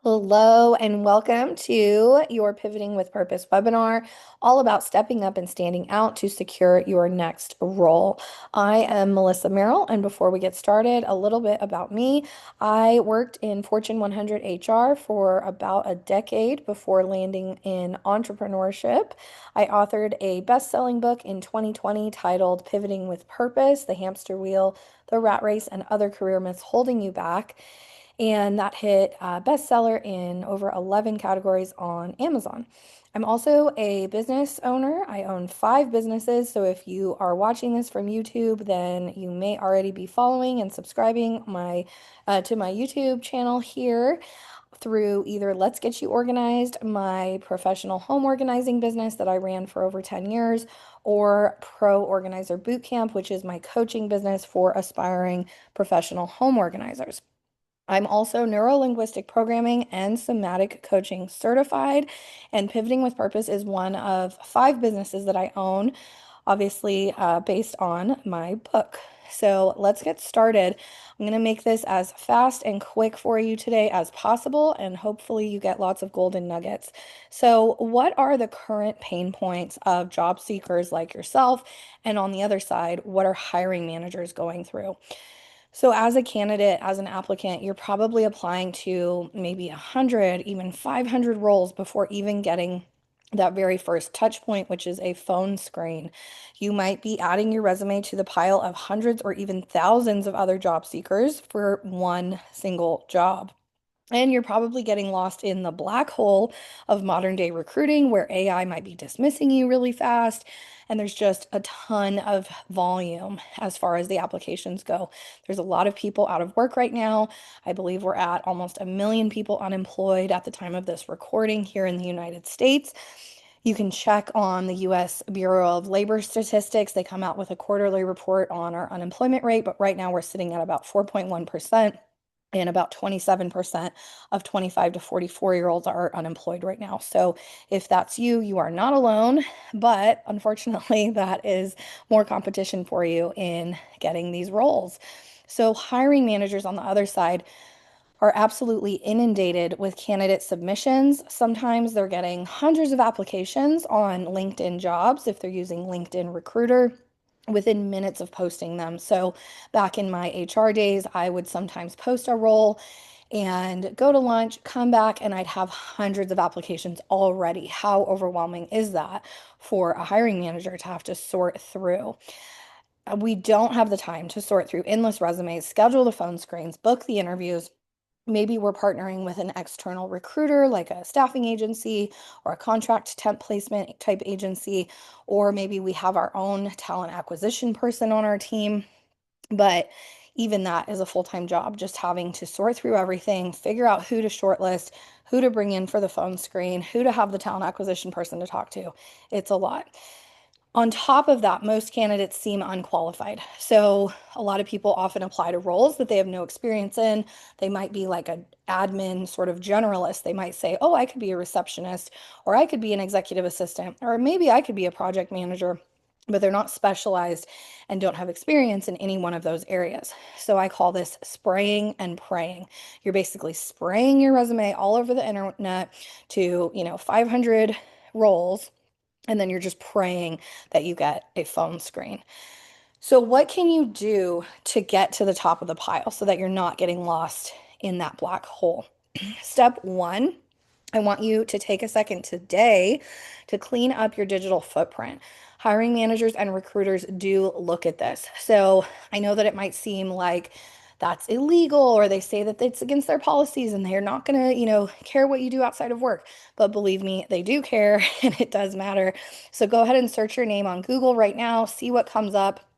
Hello and welcome to your Pivoting with Purpose webinar, all about stepping up and standing out to secure your next role. I am Melisa Meral, and before we get started, a little bit about me. I worked in Fortune 100 HR for about a decade before landing in entrepreneurship. I authored a best-selling book in 2020 titled Pivoting with Purpose: The Hamster Wheel, The Rat Race, and Other Career Myths Holding You Back. And that hit bestseller in over 11 categories on Amazon. I'm also a business owner. I own 5 businesses. So if you are watching this from YouTube, then you may already be following and subscribing to my YouTube channel here through either Let's Get You Organized, my professional home organizing business that I ran for over 10 years, or Pro Organizer Bootcamp, which is my coaching business for aspiring professional home organizers. I'm also neuro-linguistic programming and somatic coaching certified, and Pivoting with Purpose is one of 5 businesses that I own, obviously based on my book. So let's get started. I'm going to make this as fast and quick for you today as possible, and hopefully you get lots of golden nuggets. So, what are the current pain points of job seekers like yourself? And on the other side, what are hiring managers going through? So, as a candidate, as an applicant, you're probably applying to maybe 100, even 500 roles before even getting that very first touch point, which is a phone screen. You might be adding your resume to the pile of hundreds or even thousands of other job seekers for one single job. And you're probably getting lost in the black hole of modern day recruiting where AI might be dismissing you really fast. And there's just a ton of volume as far as the applications go. There's a lot of people out of work right now. I believe we're at almost 1 million people unemployed at the time of this recording here in the United States. You can check on the US Bureau of Labor Statistics. They come out with a quarterly report on our unemployment rate, but right now we're sitting at about 4.1%. And about 27% of 25 to 44-year-olds are unemployed right now. So if that's you, you are not alone. But unfortunately, that is more competition for you in getting these roles. So hiring managers on the other side are absolutely inundated with candidate submissions. Sometimes they're getting hundreds of applications on LinkedIn jobs if they're using LinkedIn Recruiter within minutes of posting them. So back in my HR days, I would sometimes post a role and go to lunch, come back, and I'd have hundreds of applications already. How overwhelming is that for a hiring manager to have to sort through? We don't have the time to sort through endless resumes, schedule the phone screens, book the interviews. Maybe we're partnering with an external recruiter like a staffing agency or a contract temp placement type agency, or maybe we have our own talent acquisition person on our team. But even that is a full-time job, just having to sort through everything, figure out who to shortlist, who to bring in for the phone screen, who to have the talent acquisition person to talk to. It's a lot. On top of that, most candidates seem unqualified. So a lot of people often apply to roles that they have no experience in. They might be like an admin sort of generalist. They might say, oh, I could be a receptionist, or I could be an executive assistant, or maybe I could be a project manager, but they're not specialized and don't have experience in any one of those areas. So I call this spraying and praying. You're basically spraying your resume all over the internet to, 500 roles, and then you're just praying that you get a phone screen. So, what can you do to get to the top of the pile so that you're not getting lost in that black hole? Step one, I want you to take a second today to clean up your digital footprint. Hiring managers and recruiters do look at this. So I know that it might seem like that's illegal, or they say that it's against their policies and they're not going to, care what you do outside of work. But believe me, they do care and it does matter. So go ahead and search your name on Google right now, see what comes up.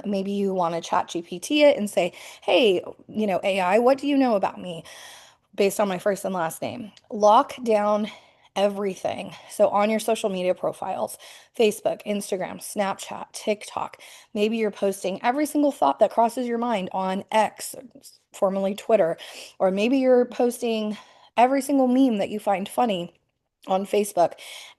Maybe you want to chat GPT it and say, hey, AI, what do you know about me based on my first and last name? Lock down everything. So on your social media profiles, Facebook, Instagram, Snapchat, TikTok, maybe you're posting every single thought that crosses your mind on X, formerly Twitter, or maybe you're posting every single meme that you find funny on Facebook,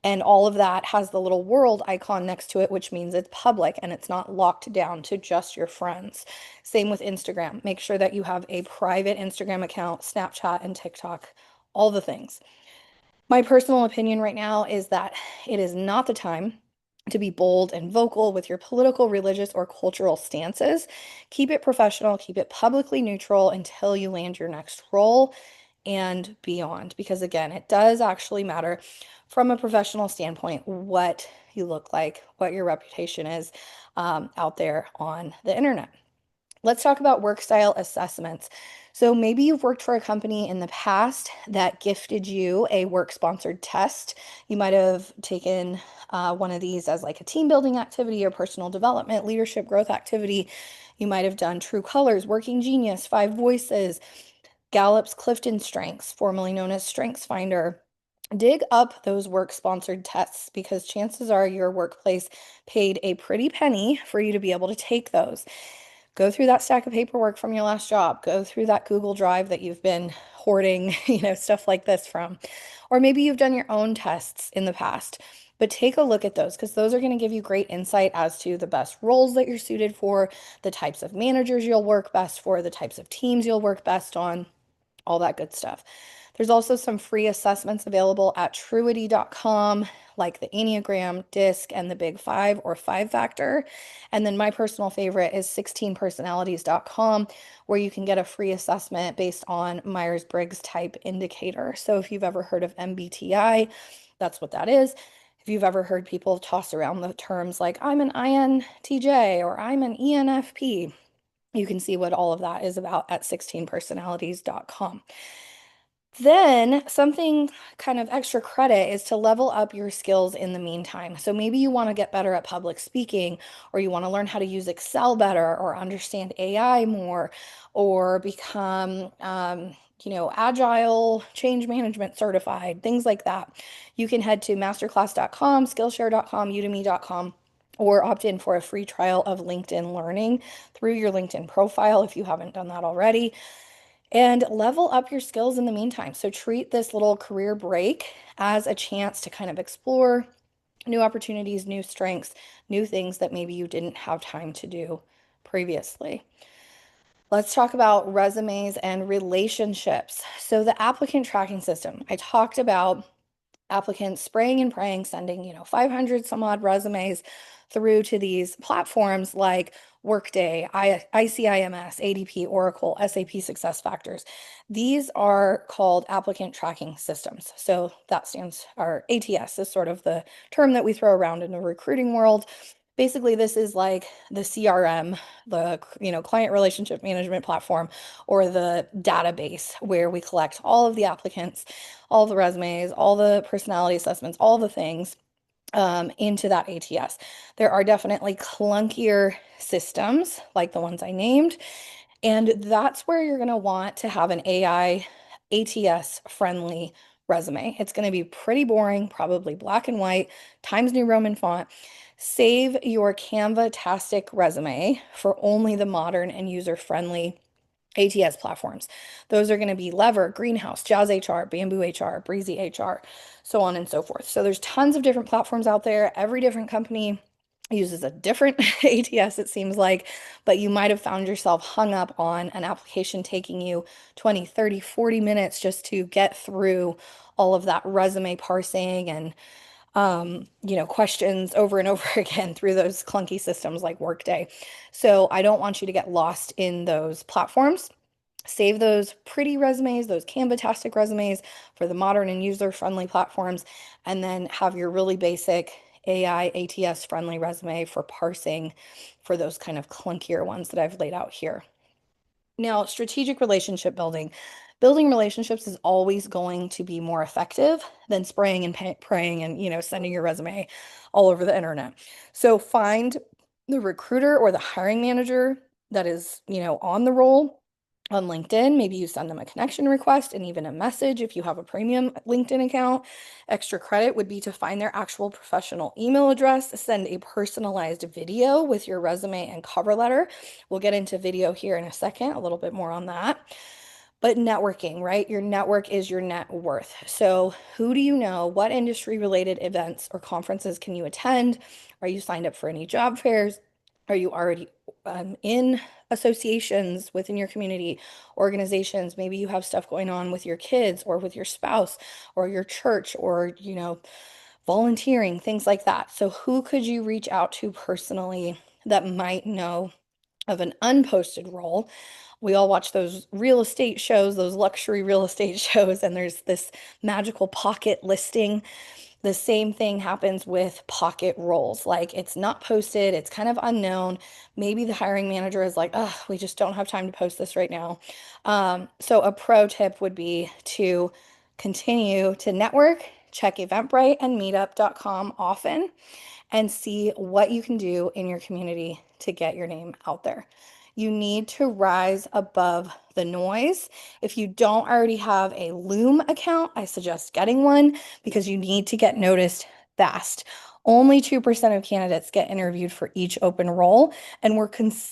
and all of that has the little world icon next to it, which means it's public and it's not locked down to just your friends. Same with Instagram. Make sure that you have a private Instagram account, Snapchat, and TikTok all the things. My personal opinion right now is that it is not the time to be bold and vocal with your political, religious, or cultural stances. Keep it professional, keep it publicly neutral until you land your next role and beyond. Because again, it does actually matter from a professional standpoint what you look like, what your reputation is out there on the internet. Let's talk about work style assessments. So maybe you've worked for a company in the past that gifted you a work sponsored test. You might have taken one of these as like a team building activity or personal development, leadership growth activity. You might have done True Colors, Working Genius, Five Voices, Gallup's Clifton Strengths, formerly known as Strengths Finder. Dig up those work sponsored tests because chances are your workplace paid a pretty penny for you to be able to take those. Go through that stack of paperwork from your last job. Go through that Google Drive that you've been hoarding, stuff like this from. Or maybe you've done your own tests in the past. But take a look at those because those are going to give you great insight as to the best roles that you're suited for, the types of managers you'll work best for, the types of teams you'll work best on, all that good stuff. There's also some free assessments available at truity.com, like the Enneagram, DISC, and the Big Five or Five Factor. And then my personal favorite is 16personalities.com, where you can get a free assessment based on Myers-Briggs type indicator. So if you've ever heard of MBTI, that's what that is. If you've ever heard people toss around the terms like I'm an INTJ or I'm an ENFP, you can see what all of that is about at 16personalities.com. Then something kind of extra credit is to level up your skills in the meantime. So maybe you want to get better at public speaking, or you want to learn how to use Excel better, or understand AI more, or become, agile change management certified, things like that. You can head to masterclass.com, skillshare.com, udemy.com, or opt in for a free trial of LinkedIn Learning through your LinkedIn profile if you haven't done that already, and level up your skills in the meantime. So treat this little career break as a chance to kind of explore new opportunities, new strengths, new things that maybe you didn't have time to do previously. Let's talk about resumes and relationships. So the applicant tracking system, I talked about applicants spraying and praying, sending, 500 some odd resumes through to these platforms like Workday, ICIMS, ADP, Oracle, SAP SuccessFactors. These are called applicant tracking systems. So that stands, or ATS is sort of the term that we throw around in the recruiting world. Basically, this is like the CRM, the client relationship management platform, or the database where we collect all of the applicants, all the resumes, all the personality assessments, all the things into that ATS. There are definitely clunkier systems like the ones I named, and that's where you're going to want to have an AI ATS friendly resume. It's going to be pretty boring, probably black and white, Times New Roman font. Save your Canva-tastic resume for only the modern and user-friendly ATS platforms. Those are going to be Lever, Greenhouse, Jazz HR, Bamboo HR, Breezy HR, so on and so forth. So there's tons of different platforms out there. Every different company uses a different ATS, it seems like, but you might have found yourself hung up on an application taking you 20, 30, 40 minutes just to get through all of that resume parsing and questions over and over again through those clunky systems like Workday. So I don't want you to get lost in those platforms. Save those pretty resumes, those Canva-tastic resumes for the modern and user-friendly platforms, and then have your really basic AI ATS friendly resume for parsing for those kind of clunkier ones that I've laid out here. Now, strategic relationship building. Building relationships is always going to be more effective than spraying and praying and, sending your resume all over the internet. So find the recruiter or the hiring manager that is, on the roll on LinkedIn. Maybe you send them a connection request and even a message if you have a premium LinkedIn account. Extra credit would be to find their actual professional email address, send a personalized video with your resume and cover letter. We'll get into video here in a second, a little bit more on that. But networking, right? Your network is your net worth. So, who do you know? What industry related events or conferences can you attend? Are you signed up for any job fairs? Are you already in associations within your community, organizations? Maybe you have stuff going on with your kids or with your spouse or your church or, volunteering, things like that. So, who could you reach out to personally that might know of an unposted role? We all watch those real estate shows, those luxury real estate shows, and there's this magical pocket listing. The same thing happens with pocket roles. Like it's not posted, it's kind of unknown. Maybe the hiring manager is like, oh, we just don't have time to post this right now. So, a pro tip would be to continue to network, check Eventbrite and meetup.com often, and see what you can do in your community to get your name out there. You need to rise above the noise. If you don't already have a Loom account, I suggest getting one because you need to get noticed fast. Only 2% of candidates get interviewed for each open role, and we're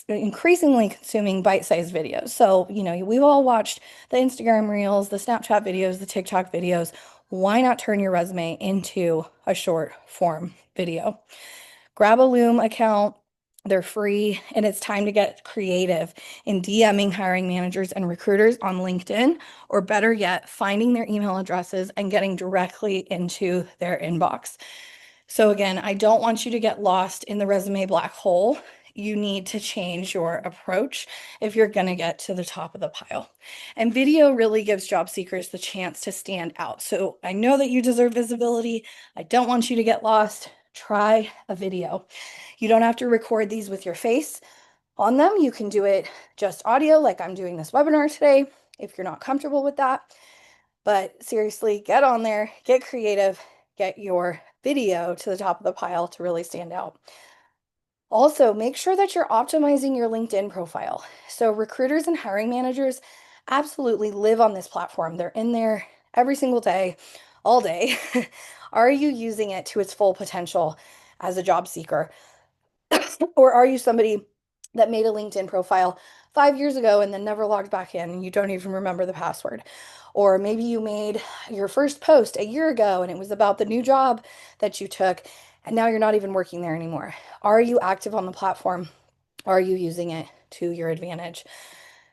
increasingly consuming bite-sized videos. So, we've all watched the Instagram reels, the Snapchat videos, the TikTok videos. Why not turn your resume into a short form video? Grab a Loom account. They're free, and it's time to get creative in DMing hiring managers and recruiters on LinkedIn, or better yet, finding their email addresses and getting directly into their inbox. So, again, I don't want you to get lost in the resume black hole. You need to change your approach if you're going to get to the top of the pile. And video really gives job seekers the chance to stand out. So, I know that you deserve visibility. I don't want you to get lost. Try a video. You don't have to record these with your face on them. You can do it just audio, like I'm doing this webinar today, if you're not comfortable with that. But seriously, get on there, get creative, get your video to the top of the pile to really stand out. Also, make sure that you're optimizing your LinkedIn profile. So, recruiters and hiring managers absolutely live on this platform. They're in there every single day, all day. Are you using it to its full potential as a job seeker? Or are you somebody that made a LinkedIn profile 5 years ago and then never logged back in and you don't even remember the password? Or maybe you made your first post a year ago and it was about the new job that you took and now you're not even working there anymore. Are you active on the platform? Are you using it to your advantage?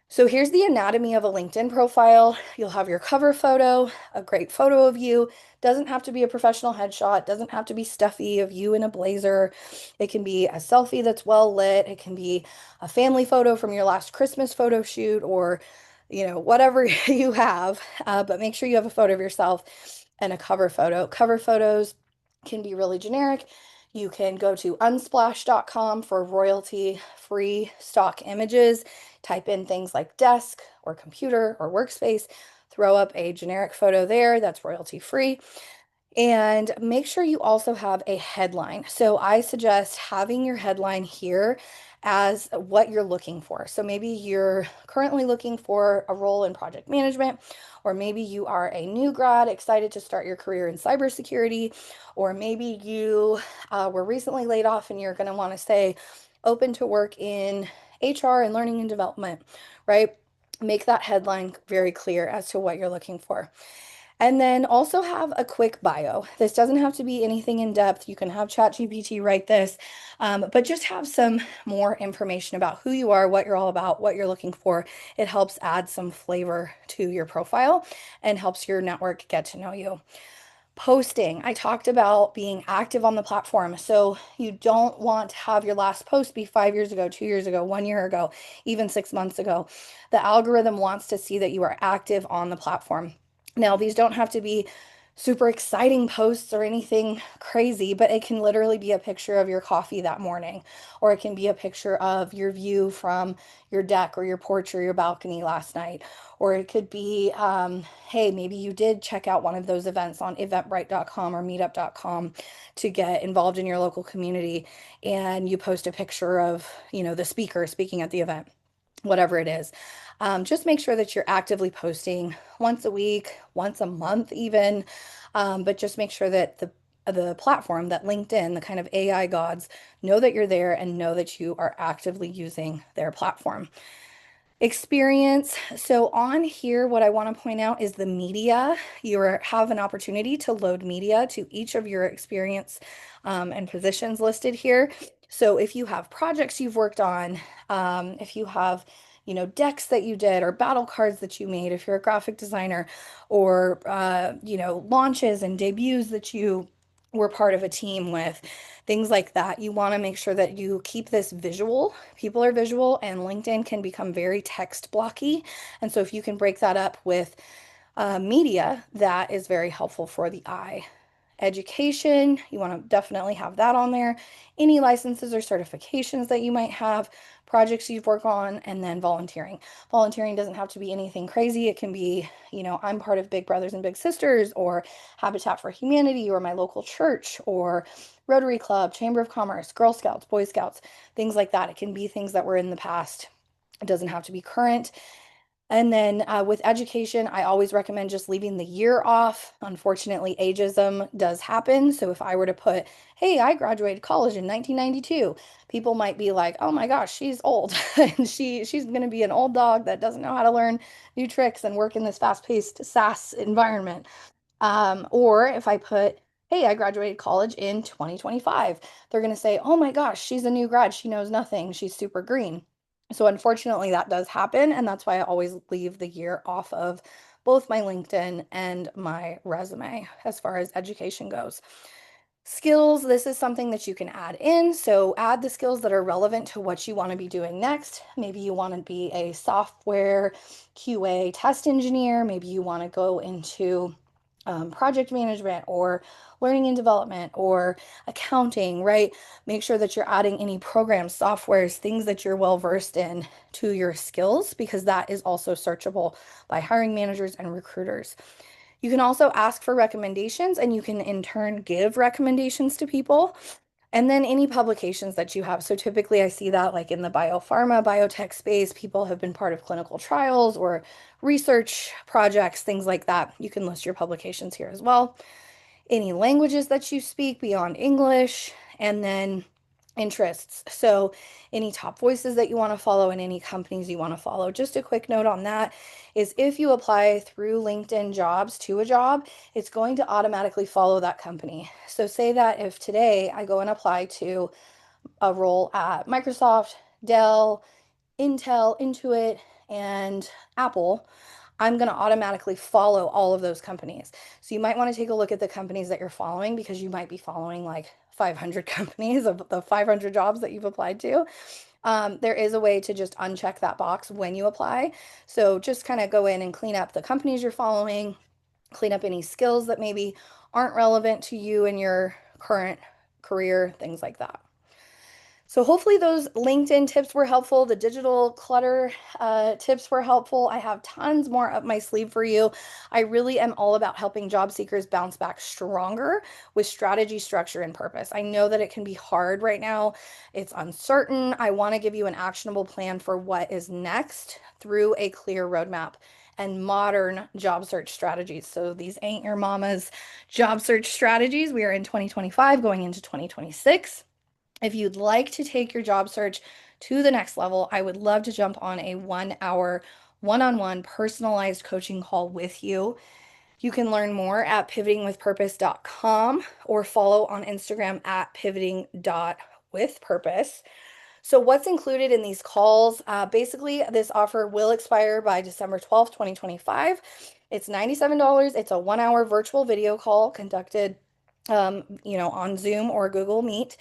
So here's the anatomy of a LinkedIn profile. You'll have your cover photo, a great photo of you. Doesn't have to be a professional headshot, doesn't have to be stuffy of you in a blazer. It can be a selfie that's well lit. It can be a family photo from your last Christmas photo shoot or, whatever you have. But make sure you have a photo of yourself and a cover photo. Cover photos can be really generic. You can go to unsplash.com for royalty-free stock images. Type in things like desk or computer or workspace, throw up a generic photo there that's royalty free. And make sure you also have a headline. So I suggest having your headline here as what you're looking for. So maybe you're currently looking for a role in project management, or maybe you are a new grad excited to start your career in cybersecurity, or maybe you were recently laid off and you're going to want to say open to work in HR and learning and development, right? Make that headline very clear as to what you're looking for. And then also have a quick bio. This doesn't have to be anything in depth. You can have ChatGPT write this, but just have some more information about who you are, what you're all about, what you're looking for. It helps add some flavor to your profile and helps your network get to know you. Posting. I talked about being active on the platform. So you don't want to have your last post be 5 years ago, 2 years ago, 1 year ago, even 6 months ago. The algorithm wants to see that you are active on the platform. Now, these don't have to be super exciting posts or anything crazy, but it can literally be a picture of your coffee that morning, or it can be a picture of your view from your deck or your porch or your balcony last night, or it could be, hey, maybe you did check out one of those events on eventbrite.com or meetup.com to get involved in your local community, and you post a picture of, the speaker speaking at the event, whatever it is. Just make sure that you're actively posting once a week, once a month even, but just make sure that the platform, that LinkedIn, the kind of AI gods, know that you're there and know that you are actively using their platform. Experience. So on here, what I want to point out is the media. You have an opportunity to load media to each of your experience and positions listed here. So if you have projects you've worked on, if you have, decks that you did or battle cards that you made, if you're a graphic designer, or, launches and debuts that you were part of a team with, things like that, you want to make sure that you keep this visual. People are visual, and LinkedIn can become very text blocky. And so if you can break that up with media, that is very helpful for the eye. Education, you want to definitely have that on there. Any licenses or certifications that you might have, projects you've worked on, and then volunteering. Volunteering doesn't have to be anything crazy. It can be, I'm part of Big Brothers and Big Sisters, or Habitat for Humanity, or my local church, or Rotary Club, Chamber of Commerce, Girl Scouts, Boy Scouts, things like that. It can be things that were in the past. It doesn't have to be current. And then with education, I always recommend just leaving the year off. Unfortunately, ageism does happen. So if I were to put, hey, I graduated college in 1992, people might be like, oh my gosh, she's old. And she's going to be an old dog that doesn't know how to learn new tricks and work in this fast-paced SaaS environment. Or if I put, hey, I graduated college in 2025, they're going to say, oh my gosh, she's a new grad. She knows nothing. She's super green. So unfortunately, that does happen. And that's why I always leave the year off of both my LinkedIn and my resume as far as education goes. Skills, this is something that you can add in. So add the skills that are relevant to what you want to be doing next. Maybe you want to be a software QA test engineer. Maybe you want to go into project management or learning and development or accounting, right? Make sure that you're adding any programs, softwares, things that you're well versed in to your skills, because that is also searchable by hiring managers and recruiters. You can also ask for recommendations, and you can in turn give recommendations to people. And then any publications that you have. So typically I see that like in the biopharma, biotech space, people have been part of clinical trials or research projects, things like that. You can list your publications here as well. Any languages that you speak beyond English, and then interests. So any top voices that you want to follow and any companies you want to follow. Just a quick note on that is if you apply through LinkedIn Jobs to a job, it's going to automatically follow that company. So say that if today I go and apply to a role at Microsoft, Dell, Intel, Intuit, and Apple, I'm going to automatically follow all of those companies. So you might want to take a look at the companies that you're following, because you might be following like 500 companies of the 500 jobs that you've applied to. There is a way to just uncheck that box when you apply. So just kind of go in and clean up the companies you're following, clean up any skills that maybe aren't relevant to you in your current career, things like that. So hopefully those LinkedIn tips were helpful. The digital clutter tips were helpful. I have tons more up my sleeve for you. I really am all about helping job seekers bounce back stronger with strategy, structure, and purpose. I know that it can be hard right now. It's uncertain. I want to give you an actionable plan for what is next through a clear roadmap and modern job search strategies. So these ain't your mama's job search strategies. We are in 2025 going into 2026. If you'd like to take your job search to the next level, I would love to jump on a 1 hour one-on-one personalized coaching call with you. You can learn more at pivotingwithpurpose.com or follow on Instagram at pivoting.withpurpose. So what's included in these calls? Basically, this offer will expire by December 12th, 2025. It's $97. It's a 1 hour virtual video call conducted, on Zoom or Google Meet.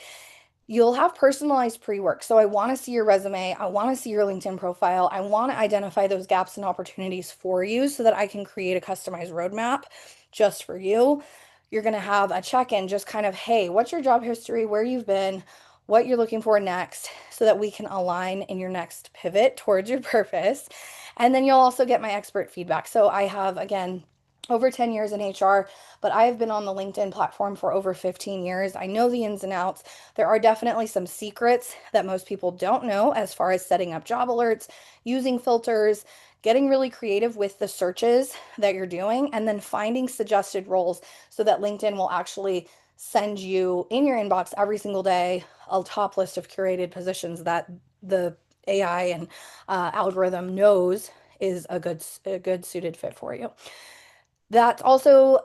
You'll have personalized pre-work. So I want to see your resume. I want to see your LinkedIn profile. I want to identify those gaps and opportunities for you so that I can create a customized roadmap just for you. You're going to have a check-in, just kind of, hey, what's your job history, where you've been, what you're looking for next, so that we can align in your next pivot towards your purpose. And then you'll also get my expert feedback. So I have, again, over 10 years in HR, but I've been on the LinkedIn platform for over 15 years. I know the ins and outs. There are definitely some secrets that most people don't know as far as setting up job alerts, using filters, getting really creative with the searches that you're doing, and then finding suggested roles so that LinkedIn will actually send you in your inbox every single day a top list of curated positions that the AI and algorithm knows is a good suited fit for you. That's also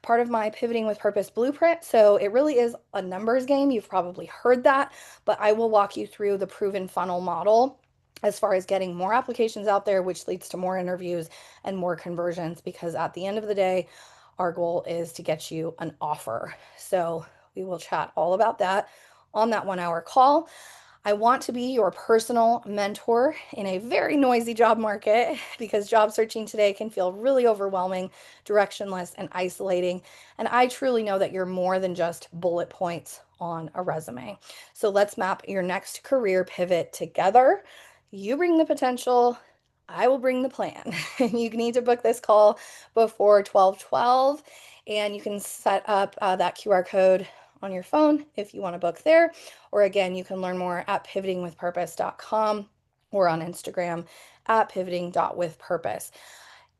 part of my pivoting with purpose blueprint. So it really is a numbers game. You've probably heard that, but I will walk you through the proven funnel model as far as getting more applications out there, which leads to more interviews and more conversions. Because at the end of the day, our goal is to get you an offer. So we will chat all about that on that 1 hour call. I want to be your personal mentor in a very noisy job market because job searching today can feel really overwhelming, directionless, and isolating. And I truly know that you're more than just bullet points on a resume. So let's map your next career pivot together. You bring the potential, I will bring the plan. You need to book this call before 12:12, and you can set up that QR code on your phone if you want to book there. Or again, you can learn more at pivotingwithpurpose.com or on Instagram at pivoting.withpurpose.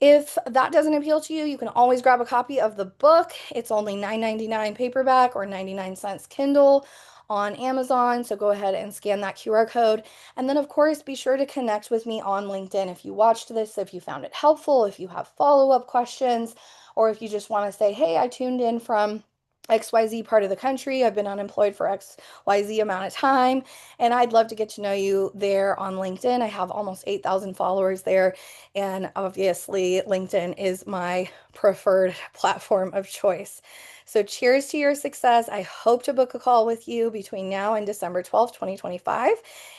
If that doesn't appeal to you, you can always grab a copy of the book. It's only $9.99 paperback or 99 cents Kindle on Amazon. So go ahead and scan that QR code. And then, of course, be sure to connect with me on LinkedIn if you watched this, if you found it helpful, if you have follow-up questions, or if you just want to say, hey, I tuned in from XYZ part of the country. I've been unemployed for XYZ amount of time, and I'd love to get to know you there on LinkedIn. I have almost 8,000 followers there, and obviously, LinkedIn is my preferred platform of choice. So, cheers to your success. I hope to book a call with you between now and December 12th, 2025.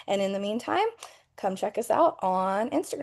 And in the meantime, come check us out on Instagram.